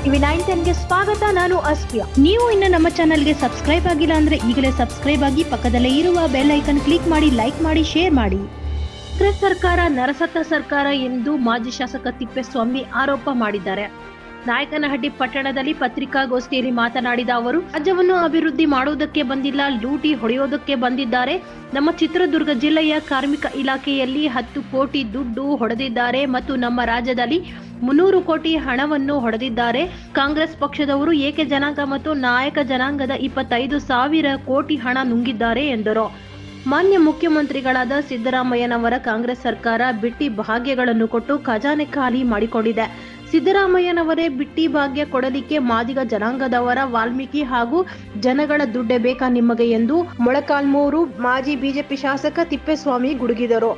TV910 ಗೆ ಸ್ವಾಗತ. ನಾನು ಅಸ್ಫಿಯಾ. ನೀವು ಇನ್ನು ನಮ್ಮ ಚಾನೆಲ್ಗೆ ಸಬ್ಸ್ಕ್ರೈಬ್ ಆಗಿಲ್ಲ ಅಂದ್ರೆ ಈಗಲೇ ಸಬ್ಸ್ಕ್ರೈಬ್ ಆಗಿ ಪಕ್ಕದಲ್ಲೇ ಇರುವ ಬೆಲ್ ಐಕನ್ ಕ್ಲಿಕ್ ಮಾಡಿ, ಲೈಕ್ ಮಾಡಿ, ಶೇರ್ ಮಾಡಿ. ಕಾಂಗ್ರೆಸ್ ಸರ್ಕಾರ ನರಸತ್ತ ಸರ್ಕಾರ ಎಂದು ಮಾಜಿ ಶಾಸಕ ತಿಪ್ಪೇಸ್ವಾಮಿ ಆರೋಪ ಮಾಡಿದ್ದಾರೆ. ನಾಯಕನಹಟ್ಟಿ ಪಟ್ಟಣದಲ್ಲಿ ಪತ್ರಿಕಾಗೋಷ್ಠಿಯಲ್ಲಿ ಮಾತನಾಡಿದ ಅವರು, ರಾಜ್ಯವನ್ನು ಅಭಿವೃದ್ಧಿ ಮಾಡುವುದಕ್ಕೆ ಬಂದಿಲ್ಲ, ಲೂಟಿ ಹೊಡೆಯೋದಕ್ಕೆ ಬಂದಿದ್ದಾರೆ. ನಮ್ಮ ಚಿತ್ರದುರ್ಗ ಜಿಲ್ಲೆಯ ಕಾರ್ಮಿಕ ಇಲಾಖೆಯಲ್ಲಿ 10 ಕೋಟಿ ದುಡ್ಡು ಹೊಡೆದಿದ್ದಾರೆ ಮತ್ತು ನಮ್ಮ ರಾಜ್ಯದಲ್ಲಿ 300 ಕೋಟಿ ಹಣವನ್ನು ಹೊಡೆದಿದ್ದಾರೆ. ಕಾಂಗ್ರೆಸ್ ಪಕ್ಷದವರು ಏಕೆ ಜನಾಂಗ ಮತ್ತು ನಾಯಕ ಜನಾಂಗದ 25,000 ಕೋಟಿ ಹಣ ನುಂಗಿದ್ದಾರೆ ಎಂದರು. ಮಾನ್ಯ ಮುಖ್ಯಮಂತ್ರಿಗಳಾದ ಸಿದ್ದರಾಮಯ್ಯನವರ ಕಾಂಗ್ರೆಸ್ ಸರ್ಕಾರ ಬಿಟ್ಟಿ ಭಾಗ್ಯಗಳನ್ನು ಕೊಟ್ಟು ಖಜಾನೆ ಖಾಲಿ ಮಾಡಿಕೊಂಡಿದೆ. ಸಿದ್ದರಾಮಯ್ಯನವರೇ ಬಿಟ್ಟಿ ಭಾಗ್ಯ ಕೊಡಲಿಕ್ಕೆ ಮಾದಿಗ ಜನಾಂಗದವರ, ವಾಲ್ಮೀಕಿ ಹಾಗೂ ಜನಗಳ ದುಡ್ಡೇ ಬೇಕಾ ನಿಮಗೆ ಎಂದು ಮೊಳಕಾಲ್ಮೂರು ಮಾಜಿ ಬಿಜೆಪಿ ಶಾಸಕ ತಿಪ್ಪೇಸ್ವಾಮಿ ಗುಡುಗಿದರು.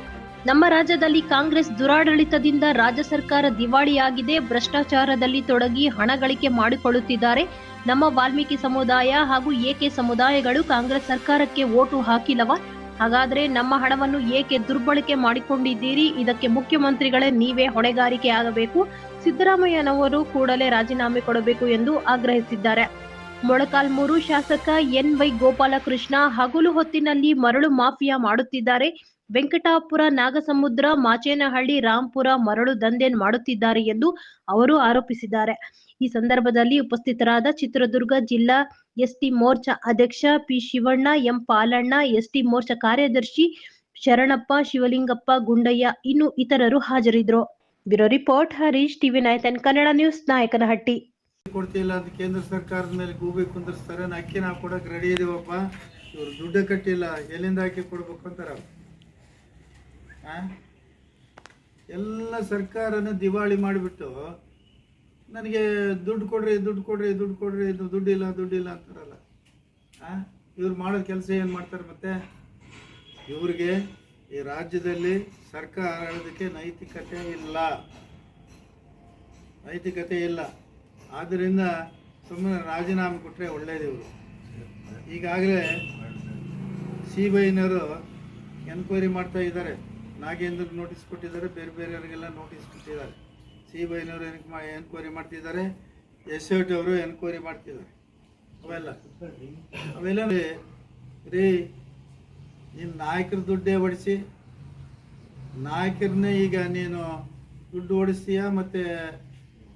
ನಮ್ಮ ರಾಜ್ಯದಲ್ಲಿ ಕಾಂಗ್ರೆಸ್ ದುರಾಡಳಿತದಿಂದ ರಾಜ್ಯ ಸರ್ಕಾರ ದಿವಾಳಿಯಾಗಿದೆ. ಭ್ರಷ್ಟಾಚಾರದಲ್ಲಿ ತೊಡಗಿ ಹಣ ಗಳಿಕೆ ಮಾಡಿಕೊಳ್ಳುತ್ತಿದ್ದಾರೆ. ನಮ್ಮ ವಾಲ್ಮೀಕಿ ಸಮುದಾಯ ಹಾಗೂ ಏಕೆ ಸಮುದಾಯಗಳು ಕಾಂಗ್ರೆಸ್ ಸರ್ಕಾರಕ್ಕೆ ವೋಟು ಹಾಕಿಲ್ಲವಾ? ಹಾಗಾದ್ರೆ ನಮ್ಮ ಹಣವನ್ನು ಏಕೆ ದುರ್ಬಳಕೆ ಮಾಡಿಕೊಂಡಿದ್ದೀರಿ? ಇದಕ್ಕೆ ಮುಖ್ಯಮಂತ್ರಿಗಳೇ ನೀವೇ ಹೊಣೆಗಾರಿಕೆ ಆಗಬೇಕು. ಸಿದ್ದರಾಮಯ್ಯನವರು ಕೂಡಲೇ ರಾಜೀನಾಮೆ ಕೊಡಬೇಕು ಎಂದು ಆಗ್ರಹಿಸಿದ್ದಾರೆ. ಮೊಳಕಾಲ್ಮೂರು ಶಾಸಕ ಎನ್.ವೈ. ಗೋಪಾಲಕೃಷ್ಣ ಹಗಲು ಹೊತ್ತಿನಲ್ಲಿ ಮರಳು ಮಾಫಿಯಾ ಮಾಡುತ್ತಿದ್ದಾರೆ. ವೆಂಕಟಾಪುರ, ನಾಗಸಮುದ್ರ, ಮಾಚೇನಹಳ್ಳಿ, ರಾಂಪುರ ಮರಳು ದಂಧೆ ಮಾಡುತ್ತಿದ್ದಾರೆ ಎಂದು ಅವರು ಆರೋಪಿಸಿದ್ದಾರೆ. ಈ ಸಂದರ್ಭದಲ್ಲಿ ಉಪಸ್ಥಿತರಾದ ಚಿತ್ರದುರ್ಗ ಜಿಲ್ಲಾ ಎಸ್ಟಿ ಮೋರ್ಚಾ ಅಧ್ಯಕ್ಷ P. Shivanna, M. Palanna, ST Morcha ಕಾರ್ಯದರ್ಶಿ ಶರಣಪ್ಪ, ಶಿವಲಿಂಗಪ್ಪ, ಗುಂಡಯ್ಯ ಇನ್ನು ಇತರರು ಹಾಜರಿದ್ದರು. Bureau report, Harish, TV910 Kannada news, Nayakanahatti. ಕೊಡ್ತಿಲ್ಲ ಅಂತ ಕೇಂದ್ರ ಸರ್ಕಾರದ ಮೇಲೆ ಗೂಬೆ ಕುಂದಿರ್ಸ್ತಾರೆ. ಅಕ್ಕಿ ನಾವು ಕೊಡಕ್ಕೆ ರೆಡಿ ಇದೀವಪ್ಪ, ಇವ್ರು ದುಡ್ಡು ಕಟ್ಟಿಲ್ಲ, ಎಲ್ಲಿಂದ ಹಾಕಿ ಕೊಡ್ಬೇಕು ಅಂತಾರ. ಎಲ್ಲ ಸರ್ಕಾರನ ದಿವಾಳಿ ಮಾಡಿಬಿಟ್ಟು ನನಗೆ ದುಡ್ಡು ಕೊಡ್ರಿ, ದುಡ್ಡು ಕೊಡ್ರಿ, ದುಡ್ಡು ಕೊಡ್ರಿ, ಇದು ದುಡ್ಡಿಲ್ಲ ಅಂತಾರಲ್ಲ. ಇವ್ರು ಮಾಡೋ ಕೆಲಸ ಏನು ಮಾಡ್ತಾರೆ? ಮತ್ತೆ ಇವ್ರಿಗೆ ಈ ರಾಜ್ಯದಲ್ಲಿ ಸರ್ಕಾರ ಆಳೋದಕ್ಕೆ ನೈತಿಕತೆ ಇಲ್ಲ. ಆದ್ದರಿಂದ ಸುಮ್ಮನೆ ರಾಜೀನಾಮೆ ಕೊಟ್ಟರೆ ಒಳ್ಳೇದು. ಇವರು ಈಗಾಗಲೇ CBIನವರು ಎನ್ಕ್ವೈರಿ ಮಾಡ್ತಾ ಇದ್ದಾರೆ. ನಾಗೇಂದ್ರ ನೋಟಿಸ್ ಕೊಟ್ಟಿದ್ದಾರೆ, ಬೇರೆಯವರಿಗೆಲ್ಲ ನೋಟಿಸ್ ಕೊಟ್ಟಿದ್ದಾರೆ. CBIನವರು ಎನ್ಕ್ವೈರಿ ಮಾಡ್ತಿದ್ದಾರೆ, SIT ಅವರು ಎನ್ಕ್ವೈರಿ ಮಾಡ್ತಿದ್ದಾರೆ. ಅವೆಲ್ಲ ರೀ, ನಿಮ್ಮ ನಾಯಕರ ದುಡ್ಡೇ ಹೊಡಿಸಿ, ನಾಯಕರನ್ನೇ ಈಗ ನೀನು ದುಡ್ಡು ಓಡಿಸ್ತೀಯ, ಮತ್ತು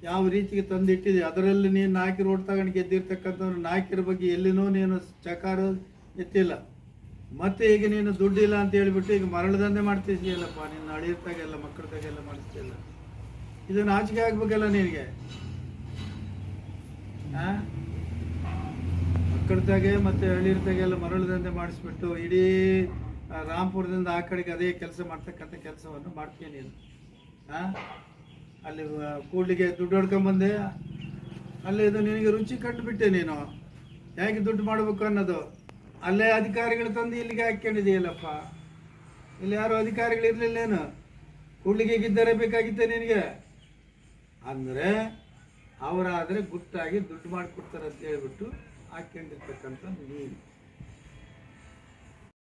ಯಾವ ರೀತಿಗೆ ತಂದಿಟ್ಟಿದೆ ಅದರಲ್ಲಿ ನೀನು ನಾಯಕರು ಓಟ್ ತಗೊಂಡು ಗೆದ್ದಿರ್ತಕ್ಕಂಥವ್ರು ನಾಯಕರ ಬಗ್ಗೆ ಎಲ್ಲಿನೂ ನೀನು ಚಕಾರ ಎತ್ತಿಲ್ಲ. ಮತ್ತೆ ಈಗ ನೀನು ದುಡ್ಡಿಲ್ಲ ಅಂತ ಹೇಳ್ಬಿಟ್ಟು ಈಗ ಮರಳು ದಂಧೆ ಮಾಡ್ತಿದ್ದೀಯಲ್ಲಪ್ಪ, ನಿನ್ನ ಅಳಿರ್ತಾಗೆಲ್ಲ ಮಕ್ಕಳದಾಗೆಲ್ಲ ಮಾಡಿಸ್ತಿಲ್ಲ. ಇದು ನಾಚಿಕೆ ಆಗ್ಬೇಕಲ್ಲ ನಿನಗೆ. ಮಕ್ಕಳದಾಗೆ ಮತ್ತು ಹಳ್ಳಿರ್ತಾಗೆಲ್ಲ ಮರಳು ದಂಧೆ ಮಾಡಿಸ್ಬಿಟ್ಟು ಇಡೀ ರಾಂಪುರದಿಂದ ಆ ಕಡೆಗೆ ಅದೇ ಕೆಲಸ ಮಾಡ್ತಕ್ಕಂಥ ಕೆಲಸವನ್ನು ಮಾಡ್ತೀಯ ನೀನು. ಅಲ್ಲಿ ಕೂಡ್ಲಿಗೆ ದುಡ್ಡು ಹೊಡ್ಕೊಂಬಂದೆ, ಅಲ್ಲಿ ಇದು ನಿನಗೆ ರುಚಿ ಕಟ್ಟಿಬಿಟ್ಟೆ ನೀನು ಹೇಗೆ ದುಡ್ಡು ಮಾಡಬೇಕು ಅನ್ನೋದು. ಅಲ್ಲೇ ಅಧಿಕಾರಿಗಳು ತಂದು ಇಲ್ಲಿಗೆ ಹಾಕ್ಕೊಂಡಿದೆಯಲ್ಲಪ್ಪ. ಇಲ್ಲಿ ಯಾರು ಅಧಿಕಾರಿಗಳು ಇರಲಿಲ್ಲೇನು? ಕೂಡ್ಲಿಗೆ ಇದ್ದರೆ ಬೇಕಾಗಿತ್ತೆ ನಿನಗೆ. ಅಂದರೆ ಅವರಾದರೆ ಗುಟ್ಟಾಗಿ ದುಡ್ಡು ಮಾಡಿಕೊಡ್ತಾರೆ ಅಂತ ಹೇಳ್ಬಿಟ್ಟು ಹಾಕ್ಕೊಂಡಿರ್ತಕ್ಕಂಥ ನೀನು.